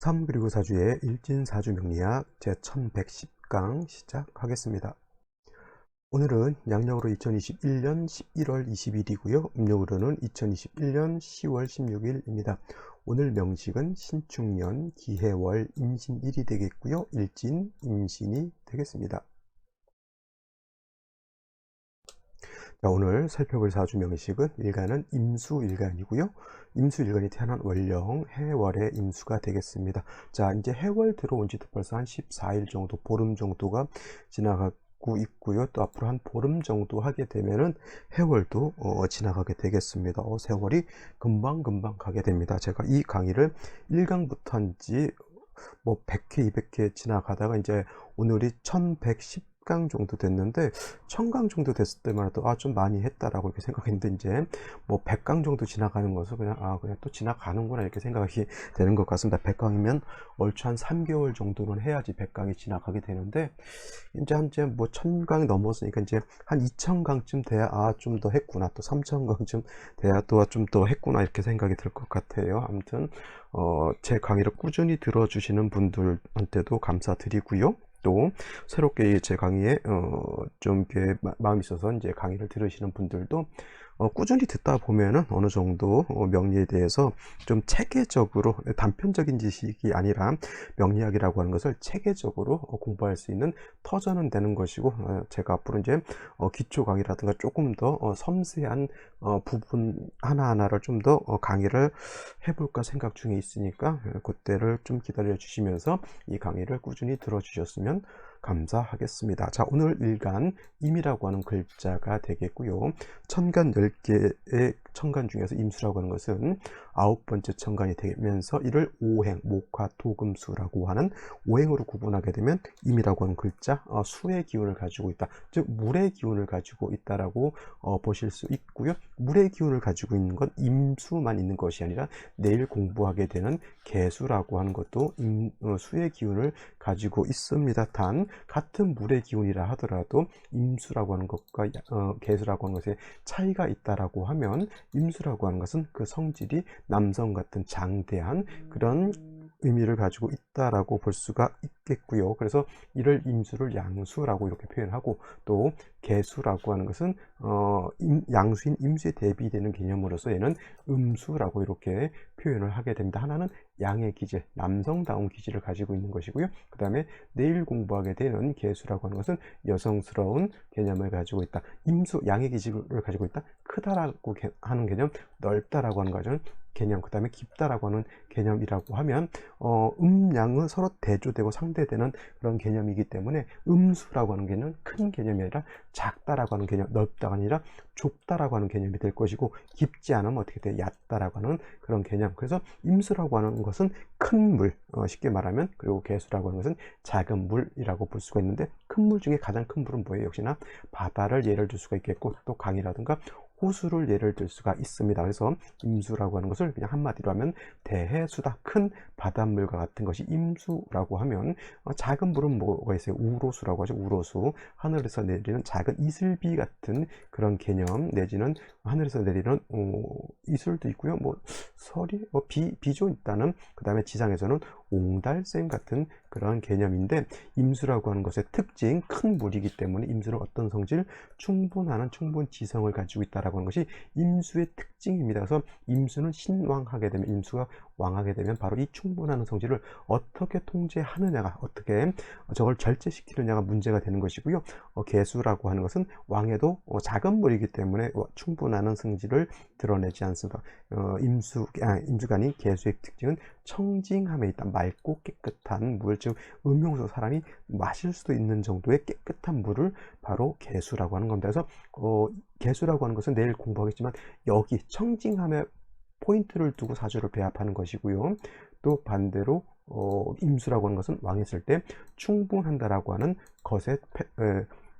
3 그리고 4주의 일진사주 명리학 제1110강 시작하겠습니다. 오늘은 양력으로 2021년 11월 20일이고요. 음력으로는 2021년 10월 16일입니다. 오늘 명식은 신축년 기해월 임신일이 되겠고요. 일진 임신이 되겠습니다. 자, 오늘 살펴볼 사주 명식은 일간은 임수일간이고요. 임수일간이 태어난 월령 해월의 임수가 되겠습니다. 자, 이제 해월 들어온 지도 벌써 한 14일 정도, 보름 정도가 지나가고 있고요. 또 앞으로 한 보름 정도 하게 되면은 해월도 지나가게 되겠습니다. 세월이 금방금방 가게 됩니다. 제가 이 강의를 1강부터 한지 뭐 100회, 200회 지나가다가 이제 오늘이 1110강 정도 됐는데 1000강 정도 됐을 때만 해도 좀 많이 했다라고 이렇게 생각했는데 이제 뭐 100강 정도 지나가는 것은 그냥 또 지나가는구나 이렇게 생각이 되는 것 같습니다. 100강이면 얼추 한 3개월 정도는 해야지 100강이 지나가게 되는데 이제 뭐 1000강이 넘었으니까 이제 한 2000강쯤 돼야 좀 더 했구나, 또 3000강쯤 돼야 또 좀 더 했구나 이렇게 생각이 들 것 같아요. 아무튼 제 강의를 꾸준히 들어주시는 분들한테도 감사드리고요. 또 새롭게 제 강의에 좀 이렇게 마음이 있어서 이제 강의를 들으시는 분들도 꾸준히 듣다 보면은 어느 정도 명리에 대해서 좀 체계적으로, 단편적인 지식이 아니라 명리학이라고 하는 것을 체계적으로 공부할 수 있는 터전은 되는 것이고, 제가 앞으로 이제 기초 강의라든가 조금 더 섬세한 부분 하나하나를 좀 더 강의를 해볼까 생각 중에 있으니까 그때를 좀 기다려 주시면서 이 강의를 꾸준히 들어주셨으면 감사하겠습니다. 자, 오늘 일간 임이라고 하는 글자가 되겠고요. 천간 10개의 천간 중에서 임수라고 하는 것은 9번째 천간이 되면서 이를 오행, 목화, 토금수라고 하는 오행으로 구분하게 되면 임이라고 하는 글자, 수의 기운을 가지고 있다. 즉 물의 기운을 가지고 있다라고 보실 수 있고요. 물의 기운을 가지고 있는 건 임수만 있는 것이 아니라 내일 공부하게 되는 계수라고 하는 것도 수의 기운을 가지고 있습니다. 단 같은 물의 기운이라 하더라도 임수라고 하는 것과 계수라고 하는 것에 차이가 있다라고 하면, 임수라고 하는 것은 그 성질이 남성 같은 장대한 그런 의미를 가지고 있다라고 볼 수가 있겠고요. 그래서 이를 임수를 양수라고 이렇게 표현하고, 또 계수라고 하는 것은 양수인 임수에 대비되는 개념으로서 얘는 음수라고 이렇게 표현을 하게 됩니다. 하나는 양의 기질, 남성다운 기질을 가지고 있는 것이고요. 그 다음에 내일 공부하게 되는 계수라고 하는 것은 여성스러운 개념을 가지고 있다. 임수, 양의 기질을 가지고 있다. 크다라고 하는 개념, 넓다라고 하는 개념, 그 다음에 깊다라고 하는 개념이라고 하면 양은 서로 대조되고 상대되는 그런 개념이기 때문에 음수라고 하는 개념은 큰 개념이 아니라 작다라고 하는 개념, 넓다가 아니라 좁다라고 하는 개념이 될 것이고, 깊지 않으면 어떻게 돼? 얕다라고 하는 그런 개념. 그래서 임수라고 하는 것은 큰 물, 쉽게 말하면, 그리고 계수라고 하는 것은 작은 물이라고 볼 수가 있는데, 큰 물 중에 가장 큰 물은 뭐예요? 역시나 바다를 예를 들 수가 있겠고, 또 강이라든가 호수를 예를 들 수가 있습니다. 그래서 임수라고 하는 것을 그냥 한마디로 하면 대해수다, 큰 바닷물과 같은 것이 임수라고 하면, 작은 물은 뭐가 있어요? 우로수라고 하죠. 우로수, 하늘에서 내리는 작은 이슬비 같은 그런 개념, 내지는 하늘에서 내리는 이슬도 있고요. 뭐 설이, 비조 있다는, 그 다음에 지상에서는 옹달샘 같은 그런 개념인데, 임수라고 하는 것의 특징, 큰 물이기 때문에 임수는 어떤 성질? 충분한 충분지성을 가지고 있다라고 하는 것이 임수의 특징입니다. 그래서 임수는 신왕하게 되면, 임수가 왕하게 되면 바로 이 충분한 성질을 어떻게 통제하느냐가, 어떻게 저걸 절제시키느냐가 문제가 되는 것이고요. 계수라고 하는 것은 왕에도 작은 물이기 때문에 충분한 성질을 드러내지 않습니다. 임수가 아닌 계수의 특징은 청징함에 있다. 맑고 깨끗한 물, 즉 음용수, 사람이 마실 수도 있는 정도의 깨끗한 물을 바로 계수라고 하는 겁니다. 그래서 계수라고 하는 것은 내일 공부하겠지만, 여기 청징함에 포인트를 두고 사주를 배합하는 것이고요. 또 반대로 임수라고 하는 것은 왕했을 때 충분한다라고 하는 것에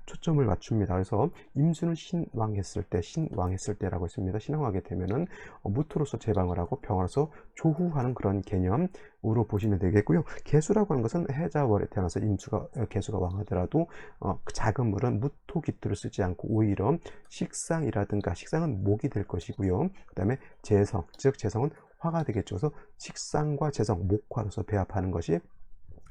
초점을 맞춥니다. 그래서 임수는 신왕했을 때라고 했습니다. 신왕하게 되면은 무토로서 제방을 하고 병으로서 조후하는 그런 개념으로 보시면 되겠고요. 계수라고 하는 것은 해자월에 태어나서 계수가 왕하더라도 작은 물은 무토 기토를 쓰지 않고 오히려 식상이라든가, 식상은 목이 될 것이고요. 그 다음에 재성, 즉 재성은 화가 되겠죠. 그래서 식상과 재성, 목화로서 배합하는 것이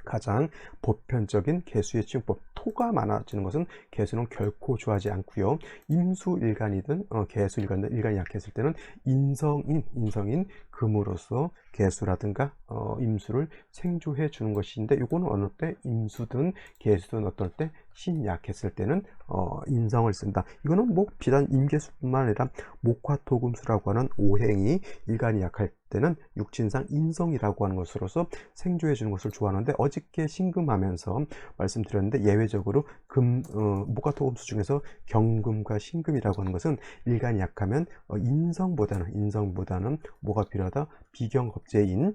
가장 보편적인 개수의 치용법. 토가 많아지는 것은 개수는 결코 좋아하지 않고요. 임수일간이든 개수일간이든 일간이 약했을 때는 인성인 금으로서 개수라든가 임수를 생조해 주는 것인데, 이거는 어느 때 임수든 개수든 어떨 때 신약했을 때는 인성을 쓴다. 이거는 뭐 비단 임계수뿐만 아니라 목화토금수라고 하는 오행이 일간이 약할 때는 육진상 인성이라고 하는 것으로서 생조해 주는 것을 좋아하는데, 어저께 신금하면서 말씀드렸는데 예외적으로 목화토금수 중에서 경금과 신금이라고 하는 것은 일간이 약하면 인성보다는 뭐가 필요하다? 비경겁제인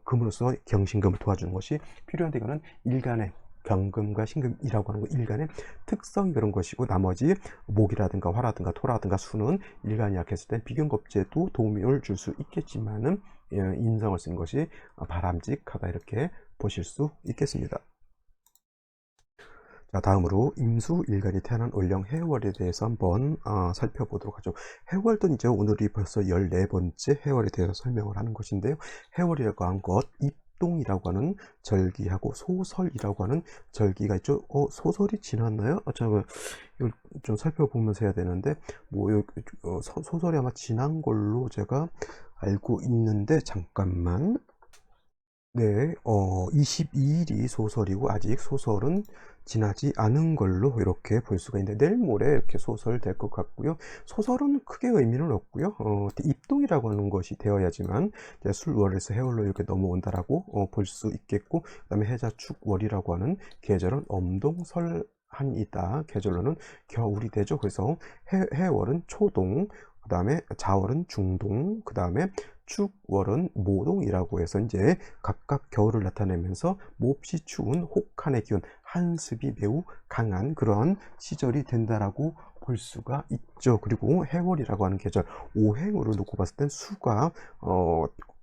금으로서 경신금을 도와주는 것이 필요한데, 이거는 일간의 경금과 신금이라고 하는 거 일간의 특성이 그런 것이고, 나머지 목이라든가 화라든가 토라든가 수는 일간이 약했을 때 비경겁제도 도움을 줄 수 있겠지만은 인성을 쓰는 것이 바람직하다, 이렇게 보실 수 있겠습니다. 자, 다음으로 임수일간이 태어난 월령 해월에 대해서 한번 살펴보도록 하죠. 해월도 이제 오늘이 벌써 14번째 해월에 대해서 설명을 하는 것인데요. 해월이라고 한 것, 입동이라고 하는 절기하고 소설이라고 하는 절기가 있죠. 소설이 지났나요? 이걸 좀 살펴보면서 해야 되는데, 소설이 아마 지난 걸로 제가 알고 있는데, 잠깐만. 네, 22일이 소설이고 아직 소설은 지나지 않은 걸로 이렇게 볼 수가 있는데, 내일 모레 이렇게 소설 될 것 같고요. 소설은 크게 의미는 없고요. 입동이라고 하는 것이 되어야지만 술월에서 해월로 이렇게 넘어온다라고 볼 수 있겠고, 그 다음에 해자축월이라고 하는 계절은 엄동설한이다. 계절로는 겨울이 되죠. 그래서 해월은 초동, 그 다음에 자월은 중동, 그 다음에 축월은 모동이라고 해서 이제 각각 겨울을 나타내면서 몹시 추운 혹한의 기운, 한습이 매우 강한 그런 시절이 된다라고 볼 수가 있죠. 그리고 해월이라고 하는 계절, 오행으로 놓고 봤을 땐 수가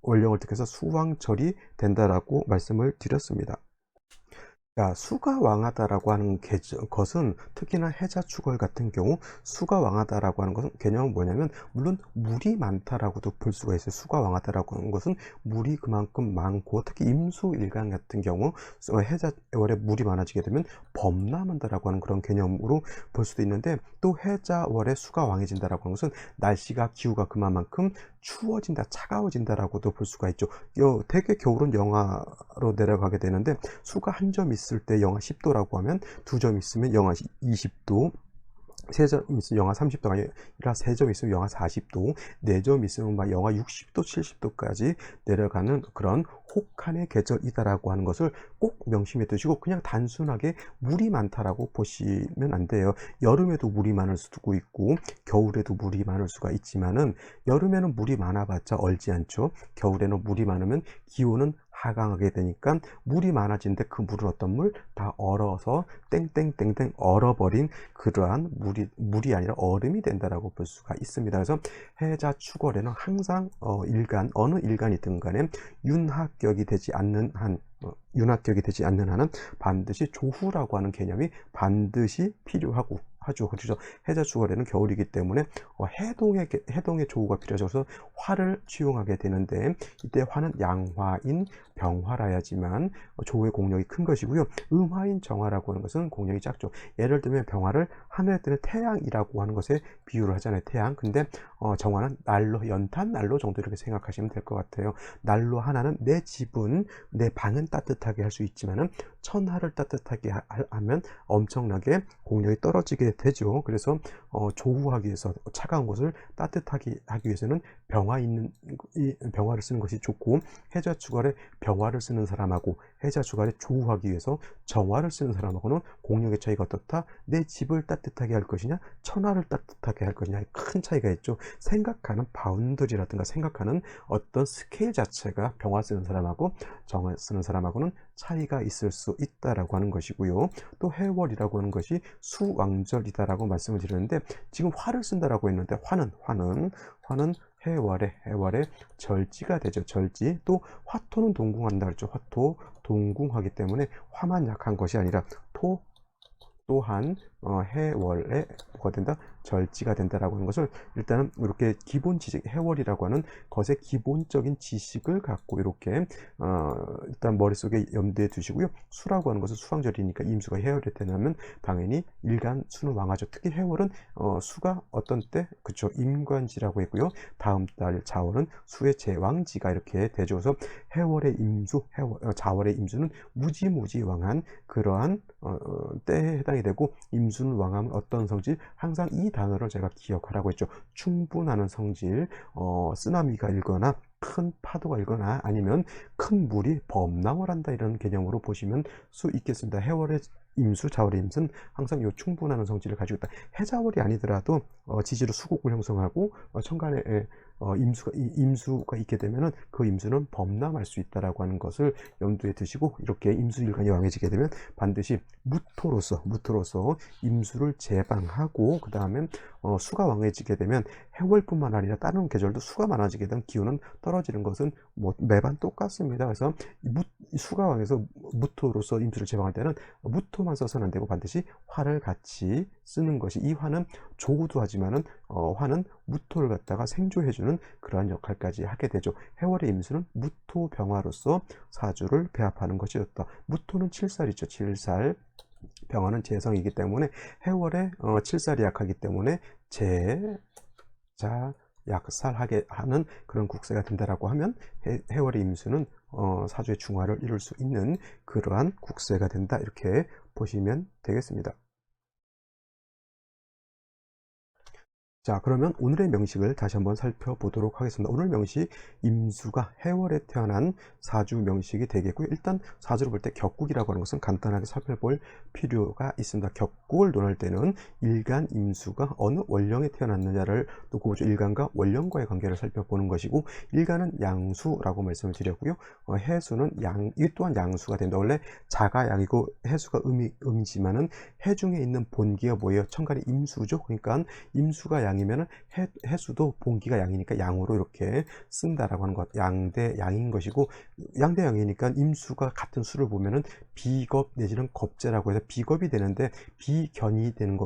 월령을 택해서 수왕절이 된다라고 말씀을 드렸습니다. 자, 수가 왕하다라고 하는 것은, 특히나 해자축월 같은 경우 수가 왕하다라고 하는 것은 개념은 뭐냐면, 물론 물이 많다라고도 볼 수가 있어요. 수가 왕하다라고 하는 것은 물이 그만큼 많고, 특히 임수일간 같은 경우 해자월에 물이 많아지게 되면 범람한다라고 하는 그런 개념으로 볼 수도 있는데, 또 해자월에 수가 왕해진다라고 하는 것은 날씨가 기후가 그만큼 추워진다, 차가워진다라고도 볼 수가 있죠. 대개 겨울은 영하로 내려가게 되는데, 수가 한 점 있을 때 영하 10도라고 하면, 두 점 있으면 영하 20도, 세 점 있으면 영하 30도가 아니라 세 점 있으면 영하 40도, 네 점 있으면 막 영하 60도, 70도까지 내려가는 그런 혹한의 계절이다라고 하는 것을 꼭 명심해 두시고, 그냥 단순하게 물이 많다라고 보시면 안 돼요. 여름에도 물이 많을 수도 있고 겨울에도 물이 많을 수가 있지만은, 여름에는 물이 많아봤자 얼지 않죠. 겨울에는 물이 많으면 기온은 하강하게 되니까 물이 많아지는데, 그 물은 어떤 물? 다 얼어서 땡땡땡땡 얼어버린 그러한 물이 아니라 얼음이 된다라고 볼 수가 있습니다. 그래서 해자 축월에는 항상 어느 일간이든 간에 윤합격이 되지 않는 한은 반드시 조후라고 하는 개념이 반드시 필요하고 하죠. 그렇죠. 해자 축월에는 겨울이기 때문에 해동의 조후가 필요해져서 화를 취용하게 되는데, 이때 화는 양화인 병화라야지만 조후의 공력이 큰 것이고요. 음화인 정화라고 하는 것은 공력이 작죠. 예를 들면 병화를 하늘에 뜨는 태양이라고 하는 것에 비유를 하잖아요. 태양. 근데 정화는 난로, 연탄 난로 정도 이렇게 생각하시면 될 것 같아요. 난로 하나는 내 방은 따뜻하게 할 수 있지만은 천하를 따뜻하게 하면 엄청나게 공력이 떨어지게 되죠. 그래서 조후하기 위해서, 차가운 것을 따뜻하게 하기 위해서는 병화를 쓰는 것이 좋고, 해자축월에 병화를 쓰는 사람하고 해자축월에 조후하기 위해서 정화를 쓰는 사람하고는 공력의 차이가 어떻다? 내 집을 따뜻하게 할 것이냐, 천하를 따뜻하게 할 것이냐, 큰 차이가 있죠. 생각하는 바운더리라든가 생각하는 어떤 스케일 자체가 병화 쓰는 사람하고 정화 쓰는 사람하고는 차이가 있을 수 있다라고 하는 것이고요. 또 해월이라고 하는 것이 수왕절이다라고 말씀을 드렸는데, 지금 화를 쓴다라고 했는데, 화는 해월에 절지가 되죠. 절지. 또 화토는 동궁한다 그랬죠. 화토 동궁하기 때문에 화만 약한 것이 아니라 토 또한 해월에 뭐가 된다? 절지가 된다라고 하는 것을 일단은 이렇게 기본 지식, 해월이라고 하는 것의 기본적인 지식을 갖고 이렇게 일단 머릿속에 염두에 두시고요. 수라고 하는 것은 수왕절이니까 임수가 해월에 태어나면 당연히 일간 수는 왕하죠. 특히 해월은 수가 어떤 때 그쵸 임관지라고 했고요. 다음 달 자월은 수의 제왕지가 이렇게 되죠. 그래서 해월의 임수, 자월의 임수는 무지무지왕한 그러한 때에 해당이 되고, 임수는 왕하면 어떤 성질, 항상 이 단어를 제가 기억하라고 했죠. 충분하는 성질, 쓰나미가 일거나 큰 파도가 일거나 아니면 큰 물이 범람을 한다, 이런 개념으로 보시면 수 있겠습니다. 해월의 임수, 자월의 임수는 항상 이 충분한 성질을 가지고 있다. 해자월이 아니더라도 지지로 수국을 형성하고 천간에 임수가 있게 되면은 그 임수는 범람할 수 있다라고 하는 것을 염두에 두시고, 이렇게 임수일간이 왕해지게 되면 반드시 무토로서 임수를 제방하고, 그 다음에 수가 왕해지게 되면 해월뿐만 아니라 다른 계절도 수가 많아지게 되면 기운은 떨어지는 것은 뭐 매번 똑같습니다. 그래서 수가 왕해서 무토로서 임수를 제방할 때는 무토만 써서는 안 되고 반드시 화를 같이 쓰는 것이, 이 화는 조우도 하지만은 화는 무토를 갖다가 생조해주는 그러한 역할까지 하게 되죠. 해월의 임수는 무토 병화로서 사주를 배합하는 것이었다. 무토는 7살이죠. 7살. 병화는 재성이기 때문에 해월에 7살이 약하기 때문에 약살하게 하는 그런 국세가 된다라고 하면 해월의 임수는 사주의 중화를 이룰 수 있는 그러한 국세가 된다, 이렇게 보시면 되겠습니다. 자, 그러면 오늘의 명식을 다시 한번 살펴보도록 하겠습니다. 오늘 명식, 임수가 해월에 태어난 사주 명식이 되겠고요. 일단 사주를 볼 때 격국이라고 하는 것은 간단하게 살펴볼 필요가 있습니다. 격국을 논할 때는 일간 임수가 어느 원령에 태어났느냐를 놓고 보죠. 일간과 원령과의 관계를 살펴보는 것이고, 일간은 양수라고 말씀을 드렸고요. 해수는 이 또한 양수가 된다. 원래 자가 양이고 해수가 음이지만은 해 중에 있는 본기가 뭐예요? 천간이 임수죠. 그러니까 임수가 양이면은 해수도 본기가 양이니까 양으로 이렇게 쓴다라고 하는 것, 양대 양인 것이고, 양대 양이니까 임수가 같은 수를 보면은 비겁 내지는 겁재라고 해서 비겁이 되는데 비견이 되는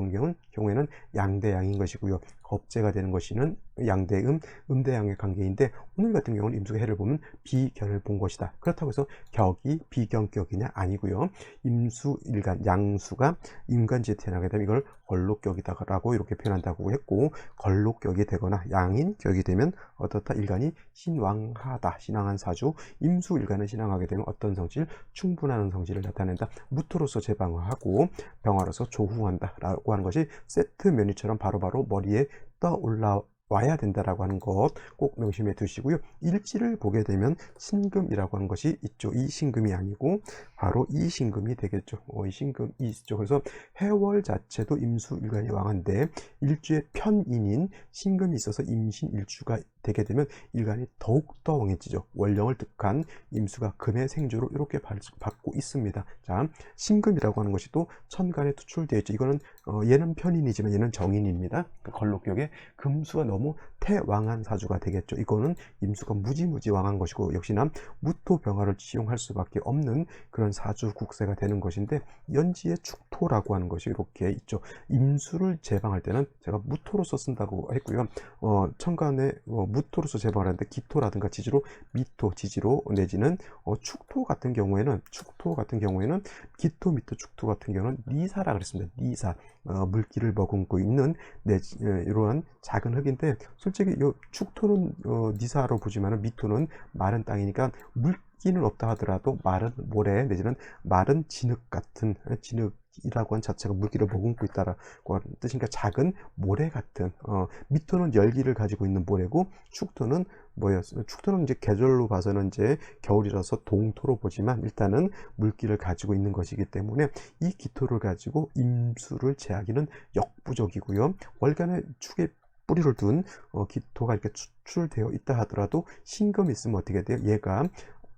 경우에는 양대 양인 것이고요. 겁재가 되는 것이는 양대음, 음대양의 관계인데, 오늘 같은 경우는 임수가 해를 보면 비견을 본 것이다. 그렇다고 해서 격이 비견격이냐? 아니고요. 임수 일간 양수가 임간지에 태어나게 되면 이걸 걸록격이다라고 이렇게 표현한다고 했고, 걸록격이 되거나 양인 격이 되면 어떻다? 일간이 신왕하다, 신왕한 사주. 임수 일간은 신왕하게 되면 어떤 성질? 충분한 성질을 나타낸다. 무토로서 제방하고 병화로서 조후한다 라고 하는 것이 세트 메뉴처럼 바로바로 머리에 떠올라와야 된다라고 하는 것 꼭 명심해 두시고요. 일지를 보게 되면 신금이라고 하는 것이 있죠. 이 신금이 아니고 바로 이 신금이 되겠죠. 이 신금이 있죠. 그래서 해월 자체도 임수일간이 왕한데 일주의 편인인 신금이 있어서 임신일주가 되게 되면 일간이 더욱더 왕해지죠. 원령을 득한 임수가 금의 생주로 이렇게 받고 있습니다. 자, 신금이라고 하는 것이 또 천간에 투출되어 있죠. 이거는 얘는 편인이지만 얘는 정인입니다. 걸록격에 금수가 너무 태왕한 사주가 되겠죠. 이거는 임수가 무지무지 왕한 것이고, 역시나 무토병화를 지용할 수밖에 없는 그런 사주 국세가 되는 것인데, 연지의 축토라고 하는 것이 이렇게 있죠. 임수를 제방할 때는 제가 무토로서 쓴다고 했고요. 천간에 무토로서 제방을 하는데 기토라든가 지지로 미토, 지지로 내지는 축토 같은 경우에는 기토, 미토, 축토 같은 경우는 니사라 그랬습니다. 니사, 물기를 머금고 있는 이러한 작은 흙인데, 솔직히 이 축토는 니사로 보지만 미토는 마른 땅이니까 물기는 없다 하더라도 마른 모래 내지는 마른 진흙 같은, 진흙이라고 한 자체가 물기를 머금고 있다라고 하는 뜻이니까 작은 모래 같은, 미토는 열기를 가지고 있는 모래고, 축토는 뭐였어요? 축토는 이제 계절로 봐서는 이제 겨울이라서 동토로 보지만 일단은 물기를 가지고 있는 것이기 때문에 이 기토를 가지고 임수를 제하기는 역부족이고요. 월간의 축에 뿌리를 둔 기토가 이렇게 추출되어 있다 하더라도 신금이 있으면 어떻게 돼요? 얘가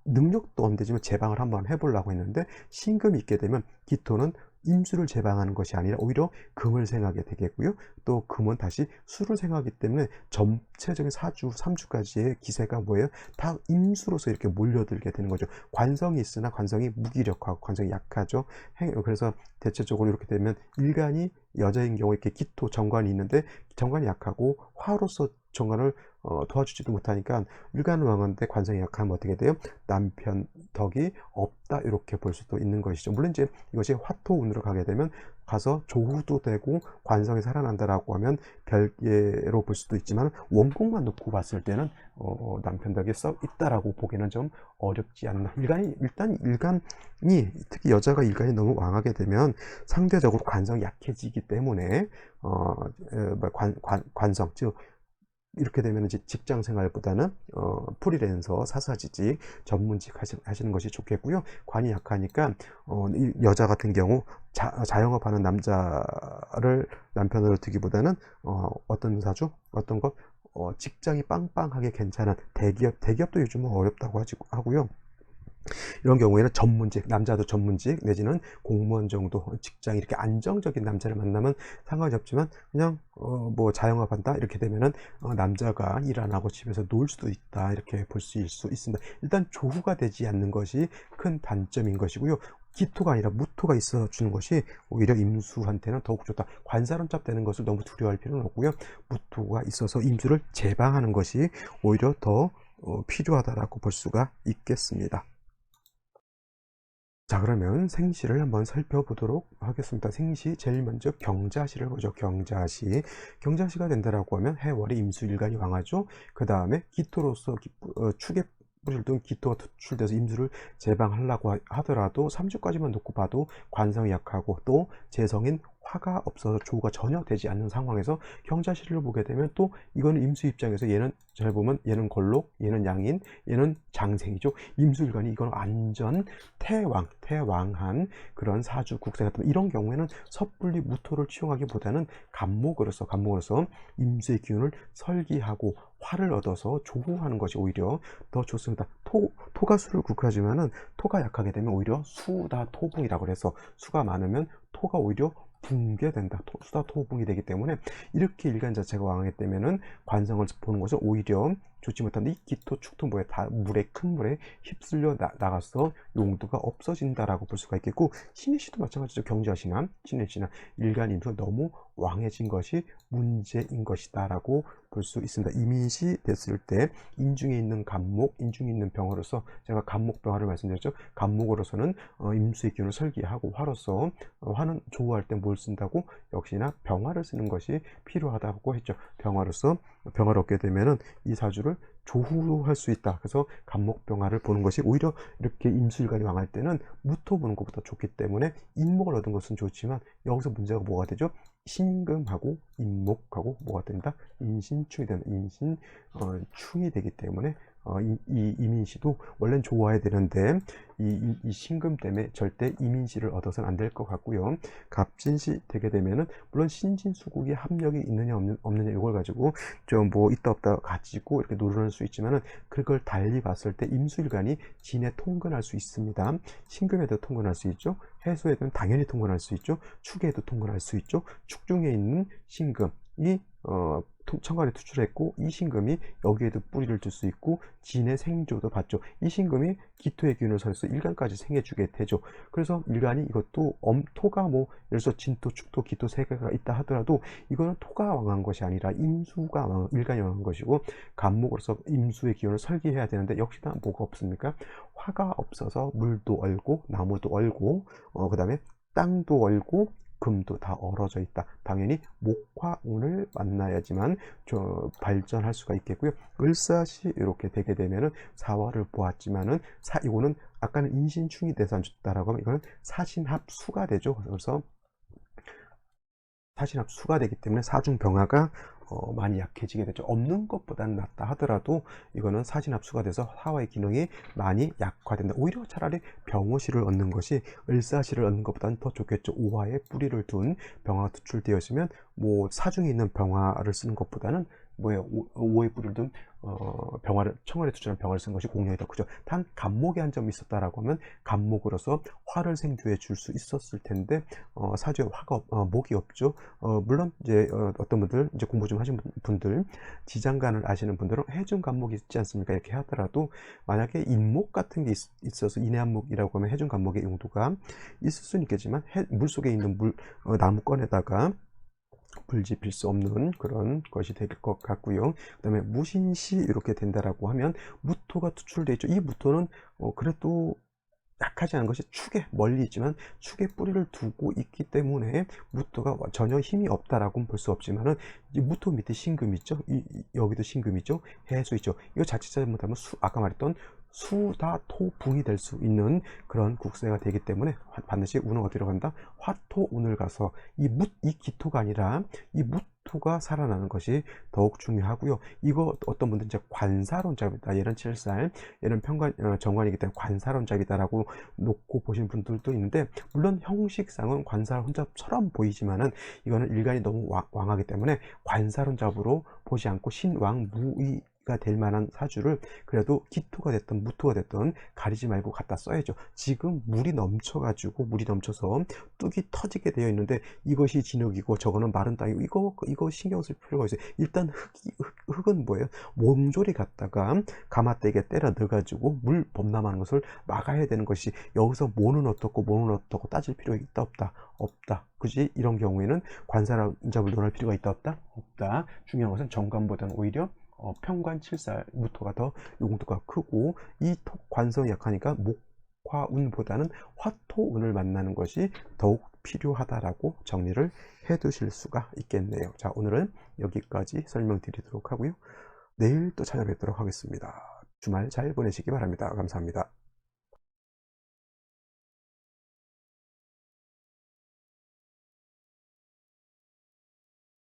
능력도 없는 데지만 제방을 한번 해보려고 했는데 신금이 있게 되면 기토는 임수를 제방하는 것이 아니라 오히려 금을 생하게 되겠고요. 또 금은 다시 수를 생하기 때문에 전체적인 3주까지의 기세가 뭐예요? 다 임수로서 이렇게 몰려들게 되는 거죠. 관성이 있으나 관성이 무기력하고 관성이 약하죠. 그래서 대체적으로 이렇게 되면 일간이 여자인 경우에 이렇게 기토 정관이 있는데 정관이 약하고 화로서 정관을 도와주지도 못하니까 일간은 왕한데 관성이 약하면 어떻게 돼요? 남편 덕이 없다 이렇게 볼 수도 있는 것이죠. 물론 이제 이것이 화토운으로 가게 되면 가서 조후도 되고 관성이 살아난다라고 하면 별개로 볼 수도 있지만 원국만 놓고 봤을 때는 남편 덕이 썩 있다라고 보기는 좀 어렵지 않나. 일단 일간이 특히 여자가 일간이 너무 왕하게 되면 상대적으로 관성이 약해지기 때문에 관성 즉 이렇게 되면 이제 직장 생활보다는 프리랜서, 사사지직, 전문직 하시는 것이 좋겠고요. 관이 약하니까 이 여자 같은 경우 자영업하는 남자를 남편으로 두기보다는 어떤 사주, 어떤 것 직장이 빵빵하게 괜찮은 대기업도 요즘은 어렵다고 하고요. 이런 경우에는 전문직, 남자도 전문직 내지는 공무원 정도 직장 이렇게 안정적인 남자를 만나면 상관이 없지만 그냥 뭐 자영업한다 이렇게 되면은 남자가 일 안 하고 집에서 놀 수도 있다 이렇게 볼 수 있습니다. 일단 조후가 되지 않는 것이 큰 단점인 것이고요. 기토가 아니라 무토가 있어 주는 것이 오히려 임수한테는 더욱 좋다. 관사론잡 되는 것을 너무 두려워할 필요는 없고요. 무토가 있어서 임수를 제방하는 것이 오히려 더 필요하다라고 볼 수가 있겠습니다. 자, 그러면 생시를 한번 살펴보도록 하겠습니다. 생시 제일 먼저 경자시를 보죠. 경자시가 된다라고 하면 해월이 임수일간이 왕하죠. 그 다음에 기토로서 축에 뿌리를 둔 기토가 투출돼서 임수를 제방하려고 하더라도 3주까지만 놓고 봐도 관성이 약하고 또 재성인 화가 없어서 조우가 전혀 되지 않는 상황에서 경자시를 보게 되면 또 이거는 임수 입장에서 얘는 잘 보면 얘는 걸록, 얘는 양인, 얘는 장생이죠. 임수일간이 이건 완전 태왕한 그런 사주 국세 같은 이런 경우에는 섣불리 무토를 치용하기보다는 간목으로서 임수의 기운을 설기하고 화를 얻어서 조우하는 것이 오히려 더 좋습니다. 토가 수를 국하지만은 토가 약하게 되면 오히려 수다 토붕이라고 해서 수가 많으면 토가 오히려 붕괴된다. 수다 토붕이 되기 때문에 이렇게 일간 자체가 왕하게 되면은 관성을 보는 것은 오히려 좋지 못한데 이 기토 축토 다 큰 물에 휩쓸려 나가서 용도가 없어진다라고 볼 수가 있겠고 신해시도 마찬가지죠. 경자시나 신해시나 일간 임수 너무 왕해진 것이 문제인 것이다라고 볼 수 있습니다. 이민시 됐을 때 인중에 있는 간목, 인중에 있는 병화로서 제가 간목병화를 말씀드렸죠. 간목으로서는 임수의 기운을 설계하고 화로서 화는 조우할 때 뭘 쓴다고 역시나 병화를 쓰는 것이 필요하다고 했죠. 병화로서 병화를 얻게 되면은 이 사주를 조후할 수 있다. 그래서 간목병화를 보는 것이 오히려 이렇게 임수일간이 왕할 때는 무토 보는 것보다 좋기 때문에 인목을 얻은 것은 좋지만 여기서 문제가 뭐가 되죠? 신금하고 인목하고 뭐가 된다? 인신충이 된다. 충이 되기 때문에 이민시도 원래는 좋아야 되는데 이 신금 때문에 절대 이민시를 얻어서는 안 될 것 같고요. 갑진시 되게 되면은 물론 신진수국이 합력이 있느냐 없느냐 이걸 가지고 좀 뭐 있다 없다 가지고 이렇게 노론할 수 있지만은 그걸 달리 봤을 때 임수일간이 진에 통근할 수 있습니다. 신금에도 통근할 수 있죠. 해수에도 당연히 통근할 수 있죠. 축에도 통근할 수 있죠. 축 중에 있는 신금이 천간에 투출했고 이 신금이 여기에도 뿌리를 둘 수 있고 진의 생조도 받죠. 이 신금이 기토의 기운을 설해서 일간까지 생해주게 되죠. 그래서 일간이 이것도 토가 뭐 예를 들어서 진토, 축토, 기토 세 개가 있다 하더라도 이거는 토가 왕한 것이 아니라 임수가 일간이 왕한 것이고 간목으로서 임수의 기운을 설계해야 되는데 역시나 뭐가 없습니까? 화가 없어서 물도 얼고 나무도 얼고 그 다음에 땅도 얼고 금도 다 얼어져 있다. 당연히 목화운을 만나야지만 발전할 수가 있겠고요. 을사시 이렇게 되게 되면은 사화를 보았지만은 이거는 아까는 인신충이 돼서 안 좋다라고 하면 이거는 사신합수가 되죠. 그래서 사신합수가 되기 때문에 사중병화가 많이 약해지게 되죠. 없는 것보다는 낫다 하더라도 이거는 사신합수가 돼서 사화의 기능이 많이 약화된다. 오히려 차라리 병호시를 얻는 것이 을사시를 얻는 것보다는 더 좋겠죠. 오화에 뿌리를 둔 병화가 투출되어 있으면 뭐 사중에 있는 병화를 쓰는 것보다는 오에 뿌리를 둔 청월에 투출한 병화를 쓴 것이 공력이 더 크죠. 단 간목에 한 점이 있었다라고 하면 간목으로서 화를 생주해 줄 수 있었을 텐데 사주에 목이 없죠. 물론 이제 어떤 분들 이제 공부 좀 하신 분들 지장간을 아시는 분들은 해중 간목이 있지 않습니까? 이렇게 하더라도 만약에 인목 같은 게 있어서 인해한목이라고 하면 해중 간목의 용도가 있을 수는 있겠지만 물 속에 있는 나무 꺼내다가 불지필 수 없는 그런 것이 될 것 같고요. 그 다음에 무신시 이렇게 된다라고 하면 무토가 투출되어 있죠. 이 무토는 그래도 약하지 않은 것이 축에 멀리 있지만 축에 뿌리를 두고 있기 때문에 무토가 전혀 힘이 없다라고는 볼 수 없지만은 이 무토 밑에 신금 있죠. 여기도 신금 있죠. 해수 있죠. 이거 자칫 잘못하면 아까 말했던 수다토붕이 될 수 있는 그런 국세가 되기 때문에 반드시 운은 어디로 간다? 화토운을 가서 이 기토가 아니라 이 무토가 살아나는 것이 더욱 중요하고요. 이거 어떤 분들은 이제 관사론잡이다. 얘는 7살, 얘는 정관이기 때문에 관사론잡이다라고 놓고 보신 분들도 있는데, 물론 형식상은 관사론잡처럼 보이지만은 이거는 일간이 너무 왕하기 때문에 관사론잡으로 보지 않고 신왕무의 가 될 만한 사주를 그래도 기토가 됐든 무토가 됐든 가리지 말고 갖다 써야죠. 지금 물이 넘쳐서 뚝이 터지게 되어 있는데 이것이 진흙이고 저거는 마른 땅이고 이거 신경 쓸 필요가 있어요. 일단 흙은 뭐예요? 몸조리 갖다가 가마대기에 때려 넣어가지고 물 범람하는 것을 막아야 되는 것이, 여기서 뭐는 어떻고 따질 필요가 있다 없다. 그지? 이런 경우에는 관사론잡을 논할 필요가 있다 없다. 중요한 것은 정관보다는 오히려 편관 7살 무토가 더 용도가 크고, 이 관성이 약하니까 목화운보다는 화토운을 만나는 것이 더욱 필요하다라고 정리를 해 두실 수가 있겠네요. 자, 오늘은 여기까지 설명드리도록 하고요. 내일 또 찾아뵙도록 하겠습니다. 주말 잘 보내시기 바랍니다. 감사합니다.